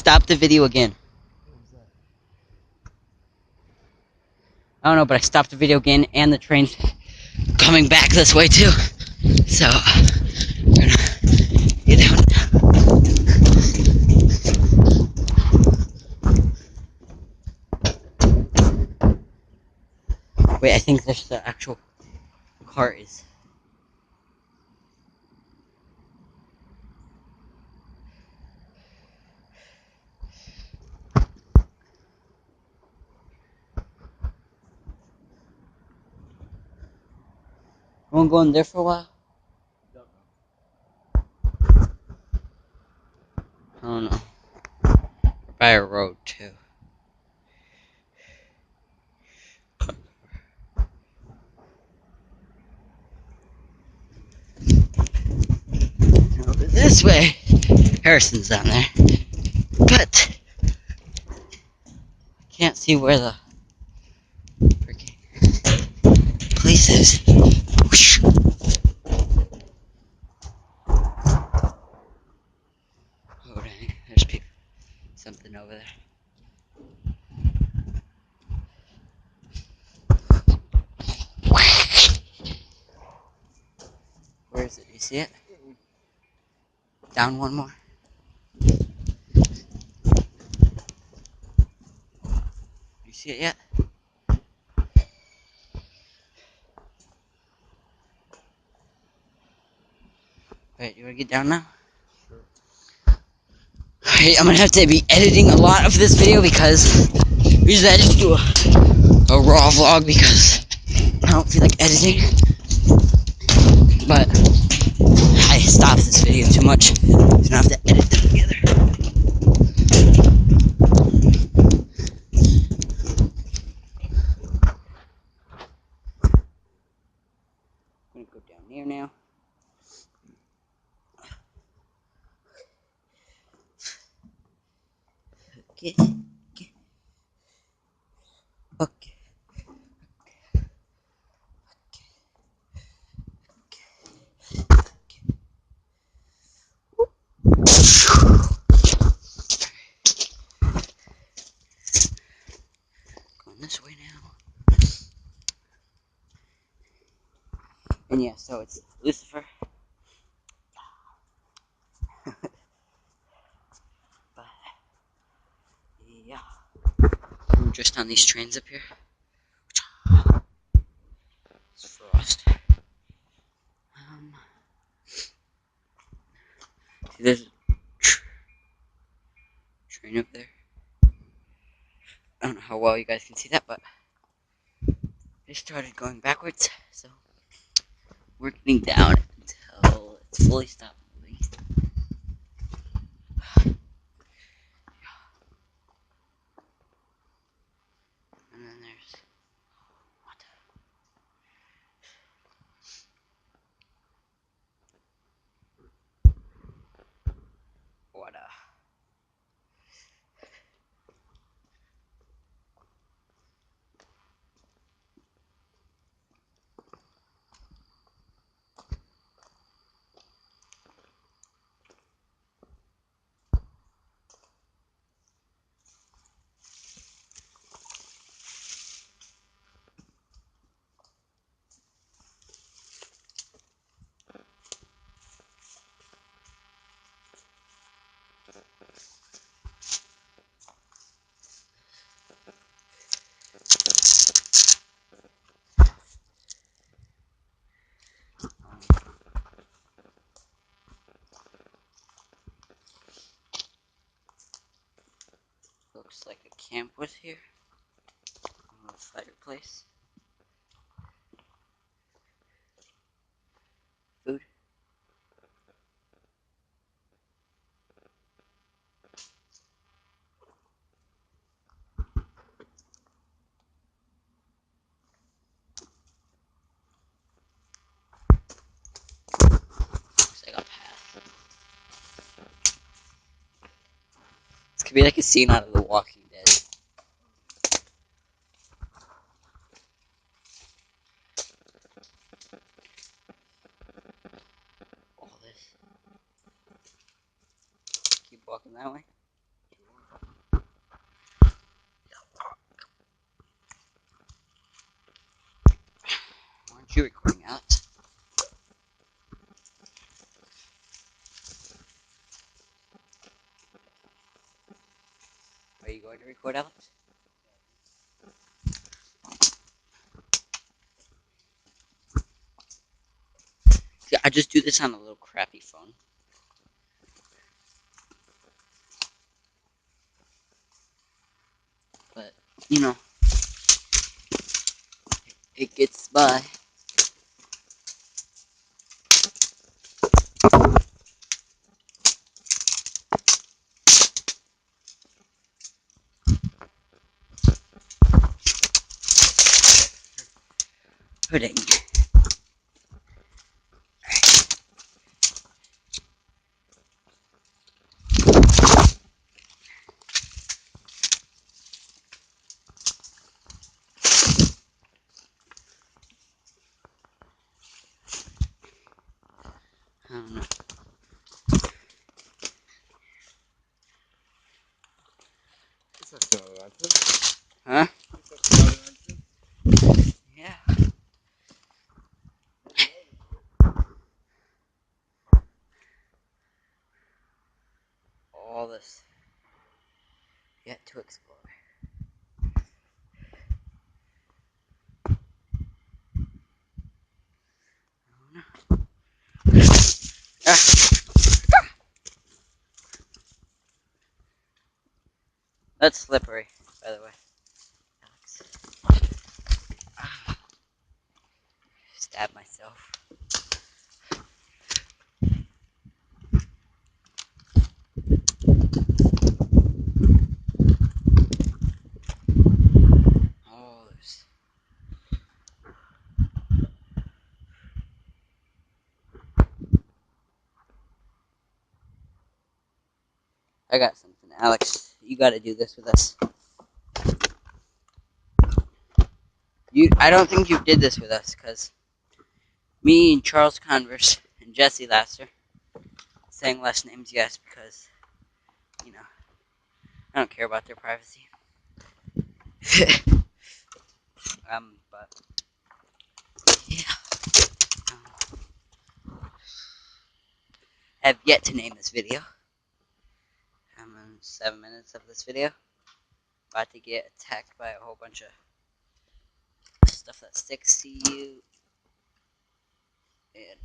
stopped the video again. What was that? I don't know, but I stopped the video again, and the train's coming back this way too. So, we're gonna get down. Wait, I think there's the actual cart is. You wanna go in there for a while? I don't know. We're by a road too. Over this way. Harrison's down there. But I can't see where the freaking place is. Whoosh. Oh dang, there's people. Something over there. Where is it? You see it? Down one more. You see it yet? Wait, you wanna get down now? Sure. Alright, I'm gonna have to be editing a lot of this video because usually I just do a raw vlog because I don't feel like editing. But I stopped this video too much, so I don't have to edit them together. I'm gonna go down here now. Okay. Okay. Okay. Going this way now. And yeah, so it's Lucifer. But yeah, we're just on these trains up here. It's frost. See, there's a train up there. I don't know how well you guys can see that, but it started going backwards, so we're getting down until it's fully stopped moving. And then there's what looks like a camp was here. A fireplace. Food. Looks like a path. This could be like a scene out of The Walking Dead. All this. Keep walking that way. You recording, Alex? Are you going to record, Alex? Yeah, I just do this on a little crappy phone. But, you know, it gets by. Pudding. I don't know. Huh? Yeah. All this yet to explore. Ah. That's slippery, by the way. Alex. Ah. Stab myself. All this. I got something, Alex. You got to do this with us. I don't think you did this with us, because me and Charles Converse and Jesse Lasser saying last names, yes, because, you know, I don't care about their privacy. But, yeah. I have yet to name this video. I'm in 7 minutes of this video. About to get attacked by a whole bunch of stuff that sticks to you. And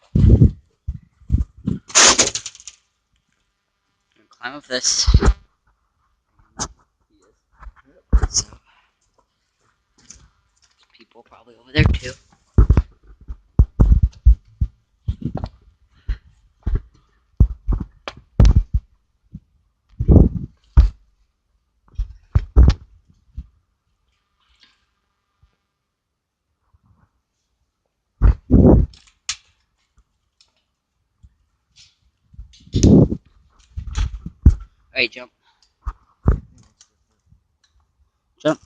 I'm gonna climb up this. So, people probably over there too. Alright, jump. Jump.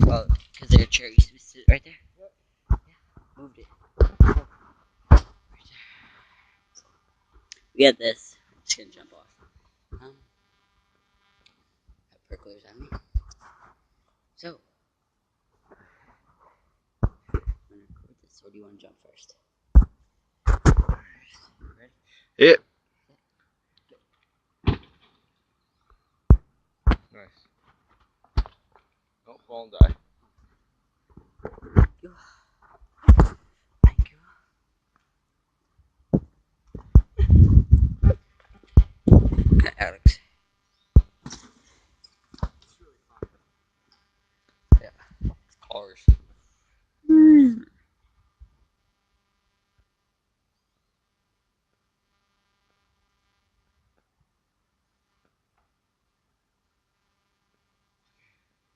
Well, because their chair used to sit right there. Yeah, moved it. Right there. We got this. I'm just gonna jump off. Have percolers on me. So, I'm gonna record this. Or do you want to jump first? Ready? Hit. Nice. Don't fall and die. Thank you. Okay, Alex. Yeah. Cars.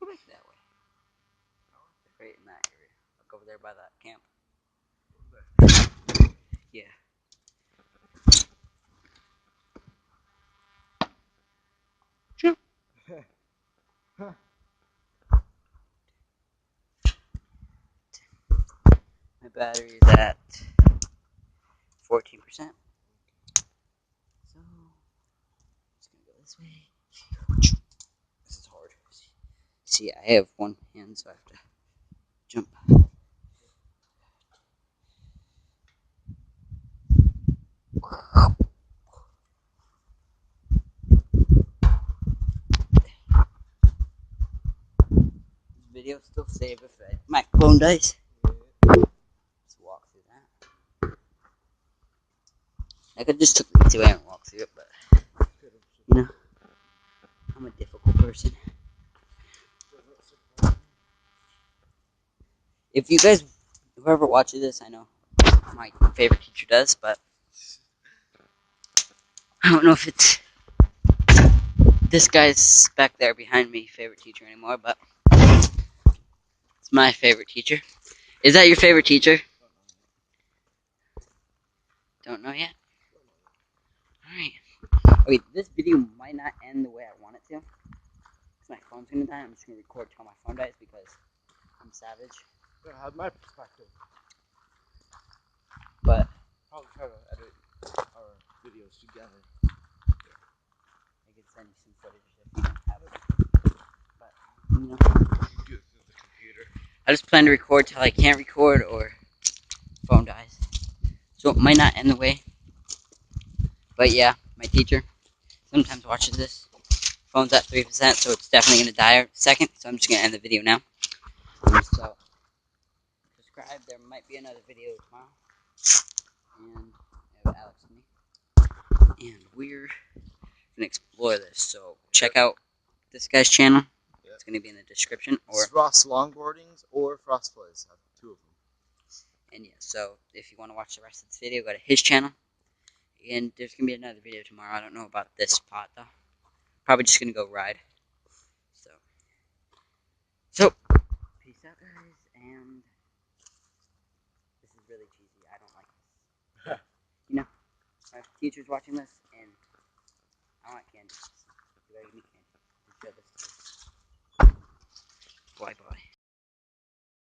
Go back that way. Right in that area. Like over there by that camp. Yeah. Jump. My My battery is at 14%. So, just gonna go this way. This is hard. See, I have one hand, so I have to jump. This video still saved if my phone dies. Let's walk through that. I could just took me to and walk through it, but you know, I'm a difficult person. If you guys, whoever watches this, I know my favorite teacher does, but I don't know if it's this guy's back there behind me favorite teacher anymore, but it's my favorite teacher. Is that your favorite teacher? Don't know yet? Alright. Wait, this video might not end the way I want it to. Because my phone's gonna die. I'm just gonna record till my phone dies because I'm savage. I have my perspective. But I'll try to edit our videos together. I could send you some footage if you don't have it. But, you know. Do it through the computer. I just plan to record till I can't record or phone dies. So it might not end the way. But yeah, my teacher sometimes watches this. Phone's at 3%, so it's definitely going to die in a second. So I'm just going to end the video now. So, subscribe. There might be another video tomorrow. And I have Alex and me. And we're going to explore this. So, check out this guy's channel. Yep. It's going to be in the description. Or Frost Longboardings or Frost Plays. I have two of them. And yeah, so if you want to watch the rest of this video, go to his channel. And there's going to be another video tomorrow. I don't know about this spot, though. Probably just going to go ride. So, peace out, guys. And this is really cheesy. I don't like this. You know, my teacher's watching this, and I want candy. You gotta give me candy. Bye-bye.